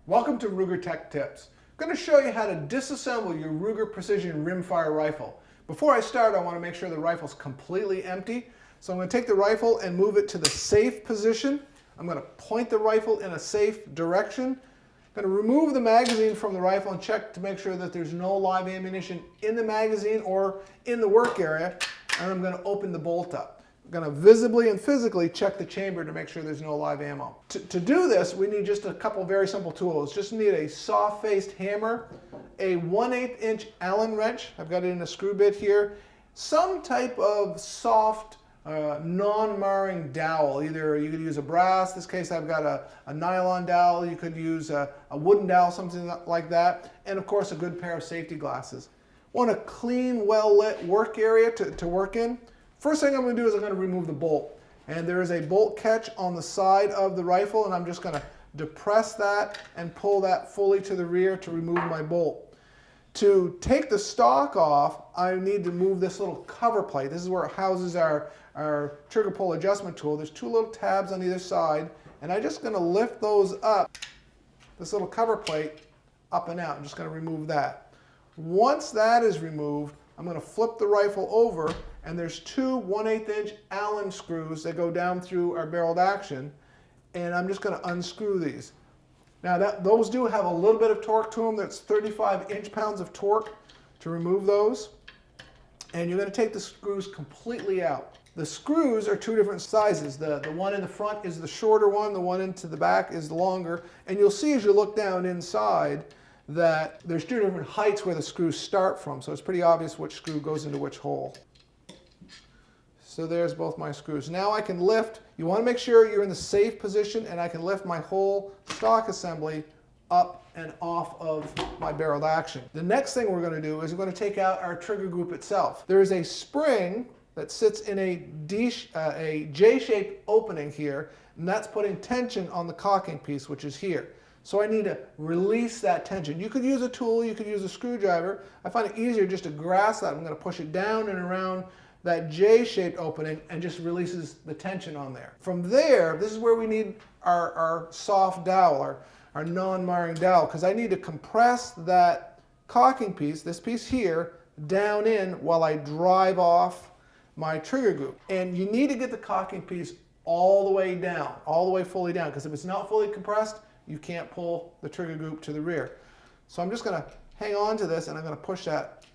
Welcome to Ruger Tech Tips. I'm going to show you how to disassemble your Ruger Precision Rimfire rifle. Before I start, I want to make sure the rifle's completely empty. So I'm going to take the rifle and move it to the safe position. I'm going to point the rifle in a safe direction. I'm going to remove the magazine from the rifle and check to make sure that there's no live ammunition in the magazine or in the work area. And I'm going to open the bolt up. I'm going to visibly and physically check the chamber to make sure there's no live ammo. To do this, we need just a couple very simple tools. Just need a soft-faced hammer, a 1/8 inch Allen wrench. I've got it in a screw bit here. Some type of soft, non-marring dowel. Either you could use a brass. In this case, I've got a nylon dowel. You could use a wooden dowel, something like that. And of course, a good pair of safety glasses. Want a clean, well-lit work area to work in. First thing I'm going to do is I'm going to remove the bolt. And there is a bolt catch on the side of the rifle, and I'm just going to depress that and pull that fully to the rear to remove my bolt. To take the stock off, I need to move this little cover plate. This is where it houses our trigger pull adjustment tool. There's two little tabs on either side, and I'm just going to lift those up, this little cover plate, up and out. I'm just going to remove that. Once that is removed, I'm going to flip the rifle over, and there's two 1/8 inch Allen screws that go down through our barreled action, and I'm just going to unscrew these. Now those do have a little bit of torque to them. That's 35 inch-pounds of torque to remove those. And you're going to take the screws completely out. The screws are two different sizes. The one in the front is the shorter one, the one into the back is the longer, and you'll see as you look down inside that there's two different heights where the screws start from, so it's pretty obvious which screw goes into which hole. So there's both my screws. Now I can lift. You want to make sure you're in the safe position, and I can lift my whole stock assembly up and off of my barreled action. The next thing we're going to do is we're going to take out our trigger group itself. There is a spring that sits in a J-shaped opening here, and that's putting tension on the cocking piece, which is here. So I need to release that tension. You could use a tool, you could use a screwdriver. I find it easier just to grasp that. I'm going to push it down and around that J-shaped opening and just releases the tension on there. From there, this is where we need our soft dowel, our non-marring dowel, because I need to compress that cocking piece, this piece here, down in while I drive off my trigger group. And you need to get the cocking piece all the way down, all the way fully down, because if it's not fully compressed, you can't pull the trigger group to the rear. So I'm just going to hang on to this, and I'm going to push that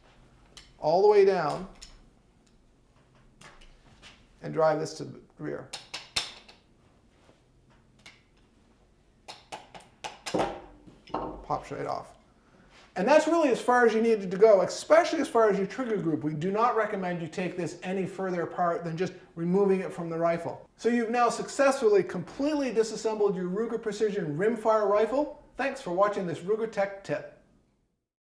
all the way down and drive this to the rear. Pops right off. And that's really as far as you needed to go, especially as far as your trigger group. We do not recommend you take this any further apart than just removing it from the rifle. So you've now successfully completely disassembled your Ruger Precision Rimfire rifle. Thanks for watching this Ruger Tech Tip.